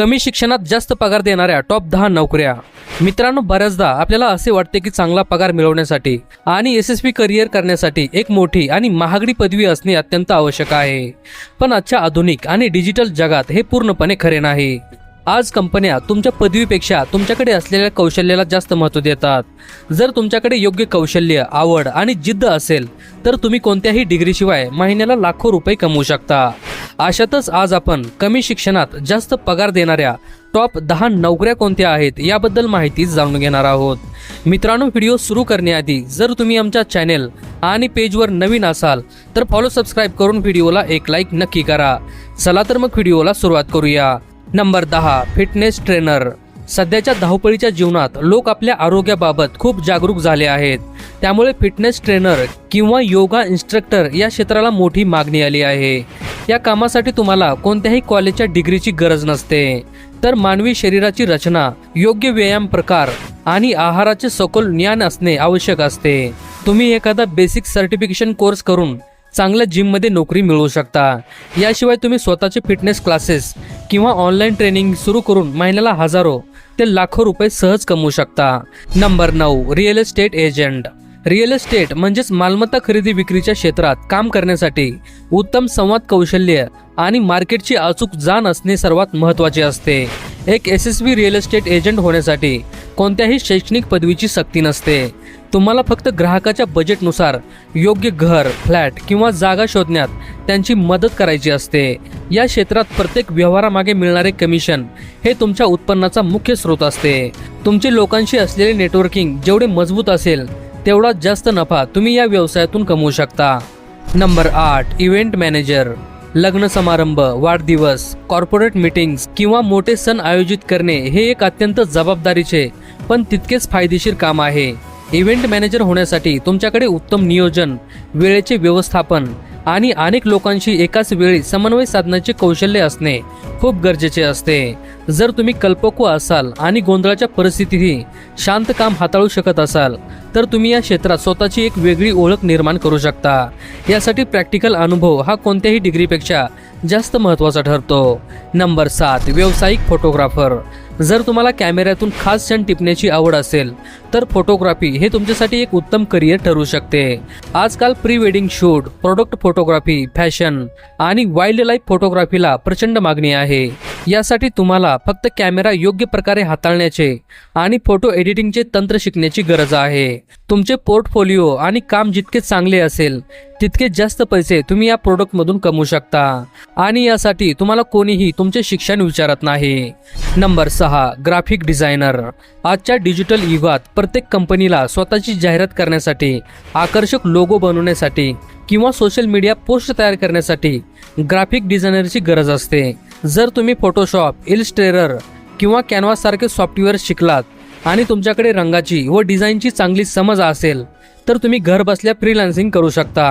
कमी शिक्षणात जास्त पगार देणाऱ्या टॉप 10 नोकऱ्या। मित्रांनो, बऱ्याचदा आपल्याला असे वाटते की चांगला पगार मिळवण्यासाठी आणि यशस्वी करिअर करण्यासाठी एक मोठी आणि महागडी पदवी असणे अत्यंत आवश्यक आहे। पण आजच्या आधुनिक आणि डिजिटल जगात हे पूर्णपणे खरे नाही। आज कंपन्या तुमच्या पदवीपेक्षा तुमच्याकडे असलेल्या कौशल्याला जास्त महत्त्व देतात। जर तुमच्याकडे योग्य कौशल्य, आवड आणि जिद्द असेल तर तुम्ही कोणत्याही डिग्रीशिवाय महिन्याला लाखो रुपये कमवू शकता। अशातच आज आपण कमी शिक्षणात जास्त पगार देणाऱ्या टॉप 10 नोकऱ्या कोणत्या आहेत याबद्दल माहिती जाणून घेणार आहोत। मित्रांनो, व्हिडिओ सुरू करण्याआधी जर तुम्ही आमच्या चॅनेल आणि पेजवर नवीन असाल तर फॉलो, सबस्क्राईब करून व्हिडिओला एक लाईक नक्की करा। चला तर मग व्हिडिओला सुरुवात करूया। Number 10, fitness trainer. सध्याच्या धावपळीच्या जीवनात लोक आपल्या आरोग्याबाबत खूप जागरूक झाले आहेत। त्यामुळे फिटनेस ट्रेनर किंवा योगा इन्स्ट्रक्टर या क्षेत्राला मोठी मागणी आली आहे। या कामासाठी तुम्हाला कोणत्याही कॉलेजच्या डिग्रीची गरज नसते, तर मानवी शरीराची रचना, योग्य व्यायाम प्रकार आणि आहाराचे सखोल ज्ञान असणे आवश्यक असते। तुम्ही एखादा बेसिक सर्टिफिकेशन कोर्स करून चांगल्या जिममध्ये नोकरी मिळवू शकता। याशिवाय तुम्ही स्वतःचे फिटनेस क्लासेस किंवा ऑनलाईन ट्रेनिंग सुरू करून महिन्याला हजारो ते लाखो रुपये सहज कमवू शकता। Number 9, real estate agent. Real estate म्हणजेच मालमत्ता खरेदी विक्रीच्या क्षेत्रात काम करण्यासाठी उत्तम संवाद कौशल्य आणि मार्केटची अचूक जाण असणे सर्वात महत्त्वाचे असते। एक यशस्वी रिअल एस्टेट एजंट होण्यासाठी कोणत्याही शैक्षणिक पदवीची सक्ती नसते। तुम्हाला फक्त ग्राहकाच्या बजेटनुसार योग्य घर, फ्लॅट किंवा जागा शोधण्यात त्यांची मदत करायची असते। या क्षेत्रात प्रत्येक व्यवहारामागे मिळणारे कमिशन हे तुमच्या उत्पन्नाचा मुख्य स्रोत असते। तुमचे लोकांशी असलेले नेटवर्किंग जेवढे मजबूत असेल तेवढा जास्त नफा तुम्ही या व्यवसायातून कमवू शकता। Number 8, event manager. लग्न समारंभ, वाढदिवस, कॉर्पोरेट मीटिंग्स किंवा मोठे सण आयोजित करणे हे एक अत्यंत जबाबदारीचे पण तितकेच फायदेशीर काम आहे। इव्हेंट मॅनेजर होण्यासाठी तुमच्याकडे उत्तम नियोजन, वेळेचे व्यवस्थापन आणि अनेक लोकांशी एकाच वेळी समन्वय साधण्याचे कौशल्य असणे खूप गरजेचे असते। जर तुम्ही कल्पकू असाल आणि गोंधळाच्या परिस्थितीतही शांत काम हाताळू शकत असाल तर तुम्ही या क्षेत्रात स्वतःची एक वेगळी ओळख निर्माण करू शकता। यासाठी प्रॅक्टिकल अनुभव हा कोणत्याही डिग्रीपेक्षा जास्त महत्त्वाचा ठरतो। नंबर 7, व्यावसायिक फोटोग्राफर। जर तुम्हाला कॅमेऱ्यातून खास क्षण टिपण्याची आवड असेल तर फोटोग्राफी हे तुमच्यासाठी एक उत्तम करिअर ठरू शकते। आजकाल pre wedding shoot, product photography, fashion आणि वाईल्ड लाईफ फोटोग्राफीला प्रचंड मागणी आहे। यासाठी तुम्हाला फक्त कॅमेरा योग्य प्रकारे हाताळण्याचे आणि फोटो एडिटिंगचे तंत्र शिकण्याची गरज आहे। तुमचे पोर्टफोलिओ आणि काम जितके चांगले असेल तितके जास्त पैसे तुम्ही या प्रोडक्टमधून कमवू शकता आणि यासाठी तुम्हाला कोणीही तुमचे शिक्षण विचारत नाही। Number 6, graphic designer. आजच्या डिजिटल युगात प्रत्येक कंपनीला स्वतःची जाहिरात करण्यासाठी, आकर्षक लोगो बनवण्यासाठी किंवा सोशल मीडिया पोस्ट तयार करण्यासाठी ग्राफिक डिझायनरची गरज असते। जर तुम्ही फोटोशॉप, इलस्ट्रेटर किंवा कॅनव्हास सारखे सॉफ्टवेअर शिकलात आणि तुमच्याकडे रंगाची व डिझाईनची चांगली समज असेल तर तुम्ही घर बसल्या फ्रीलान्सिंग करू शकता।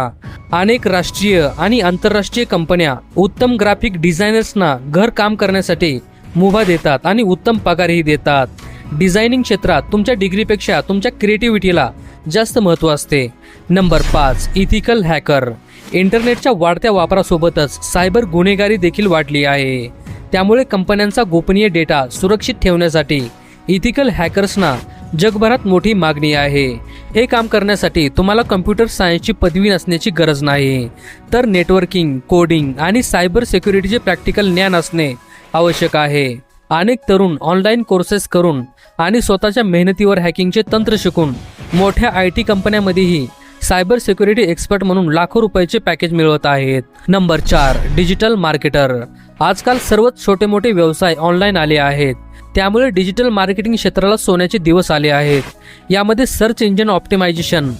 अनेक राष्ट्रीय आणि आंतरराष्ट्रीय कंपन्या उत्तम ग्राफिक डिझायनर्सना घर काम करण्यासाठी मुभा देतात आणि उत्तम पगारही देतात। डिझायनिंग क्षेत्रात तुमच्या डिग्रीपेक्षा तुमच्या क्रिएटिव्हिटीला जास्त महत्त्व असते। Number 5, ethical hacker. इंटरनेटच्या वाढत्या वापरासोबतच सायबर गुन्हेगारी देखील वाढली आहे। त्यामुळे कंपन्यांचा गोपनीय डेटा सुरक्षित ठेवण्यासाठी इथिकल हॅकर्सना जगभरात मोठी मागणी आहे। हे काम करण्यासाठी तुम्हाला कम्प्युटर सायन्सची पदवी नसण्याची गरज नाही, तर नेटवर्किंग, कोडिंग आणि सायबर सिक्युरिटीचे प्रॅक्टिकल ज्ञान असणे आवश्यक आहे। अनेक तरुण ऑनलाईन कोर्सेस करून आणि स्वतःच्या मेहनतीवर हॅकिंगचे तंत्र शिकून मोठ्या IT कंपन्यांमध्येही सायबर सिक्युरिटी एक्सपर्ट म्हणून लाखो रुपयाचे पॅकेज मिळवत आहेत। Number 4, digital marketer. आजकाल सर्वच छोटे मोठे व्यवसाय ऑनलाईन आले आहेत। त्यामुळे डिजिटल मार्केटिंग क्षेत्राला सोन्याचे दिवस आले आहेत। यामध्ये search engine optimisation,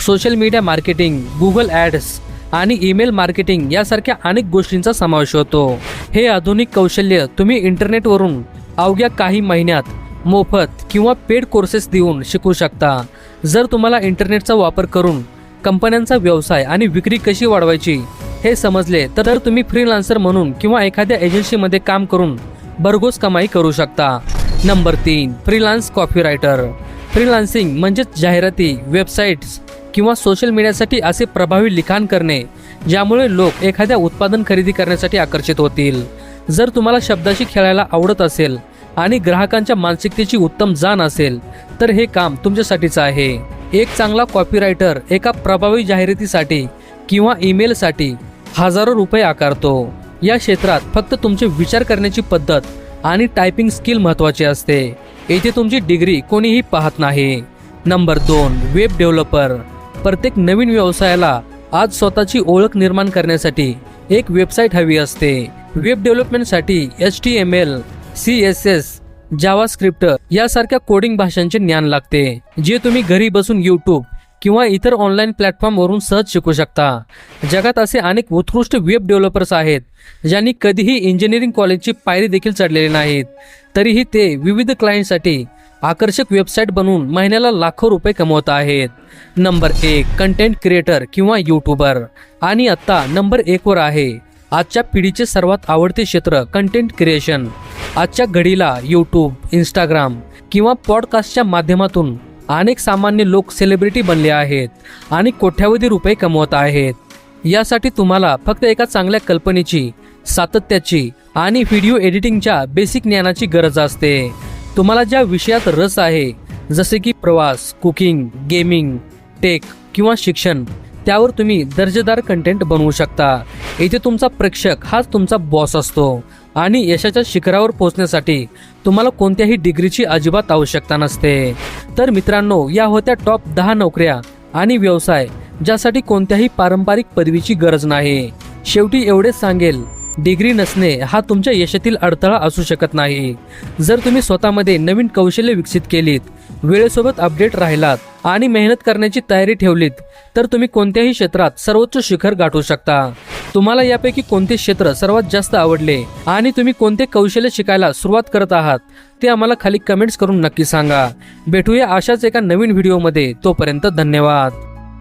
social media marketing, Google ads आणि ईमेल मार्केटिंग यासारख्या अनेक गोष्टींचा समावेश होतो। हे आधुनिक कौशल्य तुम्ही इंटरनेटवरून अवघ्या काही महिन्यात मोफत किंवा पेड कोर्सेस देऊन शिकू शकता। जर तुम्हाला इंटरनेटचा वापर करून कंपन्यांचा व्यवसाय आणि विक्री कशी वाढवायची हे समजले तर तुम्ही फ्रीलान्सर म्हणून किंवा एखाद्या एजन्सीमध्ये काम करून भरघोस कमाई करू शकता। Number 3, freelance copywriter. फ्रीलान्सिंग म्हणजेच जाहिराती, वेबसाईट्स किंवा सोशल मीडियासाठी असे प्रभावी लिखाण करणे ज्यामुळे लोक एखाद्या उत्पादन खरेदी करण्यासाठी आकर्षित होतील। जर तुम्हाला शब्दाशी खेळायला आवडत असेल आणि ग्राहकांच्या मानसिकतेची उत्तम जाण असेल तर हे काम तुमच्यासाठीच आहे. एक चांगला कॉपीरायटर एका प्रभावी जाहिरातीसाठी किंवा ईमेलसाठी हजारो रुपये आकारतो. या क्षेत्रात फक्त तुमचे विचार करण्याची पद्धत आणि टायपिंग स्किल महत्त्वाचे असते. येथे तुमची डिग्री कोणीही पाहत नाही. Number 2, web developer. प्रत्येक नवीन व्यवसायाला आज स्वतःची ओळख निर्माण करण्यासाठी एक वेबसाईट हवी असते. वेब डेव्हलपमेंटसाठी HTML, CSS, जावास्क्रिप्ट यासारख्या कोडिंग भाषांचे ज्ञान लागते, जे तुम्ही घरी बसून YouTube किंवा इतर ऑनलाईन प्लॅटफॉर्मवरून सहज शिकू शकता. जगात असे अनेक उत्कृष्ट वेब डेव्हलपर्स आहेत ज्यांनी कधीही इंजिनिअरिंग कॉलेजची पायरी देखील चढलेली नाहीत, तरीही ते विविध क्लायंटसाठी आकर्षक वेबसाईट बनवून महिन्याला लाखो रुपये कमवत आहेत. नंबर 1, कंटेंट क्रिएटर किंवा यूट्यूबर. आणि आत्ता नंबर 1 वर आहे आजच्या पिढीचे सर्वात आवडते क्षेत्र कंटेंट क्रिएशन. आजच्या घडीला यूट्यूब, इंस्टाग्राम किंवा पॉडकास्टच्या माध्यमातून अनेक सामान्य लोक सेलिब्रिटी बनले आहेत आणि कोट्यावधी रुपये कमवत आहेत. यासाठी तुम्हाला फक्त एका चांगल्या कल्पनेची, सातत्याची आणि व्हिडिओ एडिटिंगच्या बेसिक ज्ञानाची गरज असते. तुम्हाला ज्या विषयात रस आहे, जसे की प्रवास, कुकिंग, गेमिंग, टेक किंवा शिक्षण, त्यावर तुम्ही दर्जेदार कंटेंट बनवू शकता. इथे तुमचा प्रेक्षक हाच तुमचा बॉस असतो आणि यशाच्या शिखरावर पोहोचण्यासाठी तुम्हाला कोणत्याही डिग्रीची अजिबात आवश्यकता नसते. तर मित्रांनो, या होत्या टॉप 10 नोकऱ्या आणि व्यवसाय ज्यासाठी कोणत्याही पारंपरिक पदवीची गरज नाही. शेवटी एवढेच सांगेल, डिग्री नसणे हा तुमच्या यशातील अडथळा असू शकत नाही. जर तुम्ही स्वतःमध्ये नवीन कौशल्य विकसित केलीत, वेळेसोबत अपडेट राहिलात आणि मेहनत करण्याची तयारी ठेवलीत, तर तुम्ही कोणत्याही क्षेत्रात सर्वोच्च शिखर गाठू शकता. तुम्हाला यापैकी कोणते क्षेत्र सर्वात जास्त आवडले आणि तुम्ही कोणते कौशल्य शिकायला सुरुवात करत आहात ते आम्हाला खाली कमेंट्स करून नक्की सांगा. भेटूया अशाच एका नवीन व्हिडिओमध्ये. तोपर्यंत धन्यवाद.